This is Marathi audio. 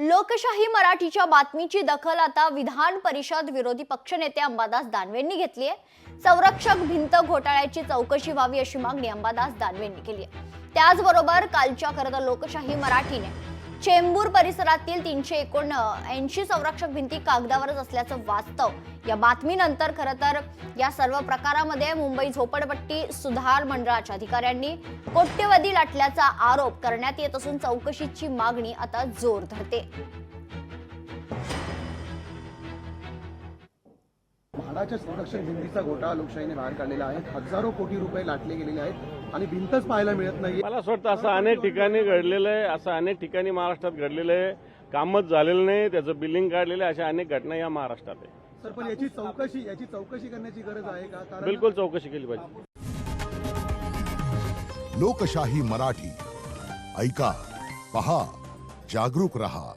लोकशाही मराठीच्या बातमीची दखल आता विधान परिषद विरोधी पक्षनेते अंबादास दानवेंनी घेतली आहे। संरक्षक भिंत घोटाळ्याची चौकशी व्हावी अशी मागणी अंबादास दानवेंनी केली आहे। त्याचबरोबर कालच्या खरं लोकशाही मराठीने चेंबूर परिसरातील 379 संरक्षक भिंती कागदावरच असल्याचं वास्तव या बातमीनंतर खरं या सर्व प्रकारामध्ये मुंबई झोपडपट्टी सुधार मंडळाच्या अधिकाऱ्यांनी कोट्यवधी लाटल्याचा आरोप करण्यात येत असून चौकशीची मागणी आता जोर धरते। म्हाडाच्या संरक्षक भिंतीचा घोटाळा लोकशाहीने बाहेर काढलेला आहे। हजारो कोटी रुपये लाटले गेलेले आहेत आणि भिंतच पाहायला मिळत नाही। मला असं वाटतं असं अनेक ठिकाणी घडलेलं आहे, असं अनेक ठिकाणी महाराष्ट्रात घडलेलं आहे। कामच झालेलं नाही, त्याचं बिलिंग काढलेलं आहे, अशा अनेक घटना या महाराष्ट्रात आहे। सर, पण याची चौकशी करण्याची गरज आहे का? कारण बिलकुल चौकशी केली पाहिजे। लोकशाही मराठी ऐका, पहा, जागरूक रहा।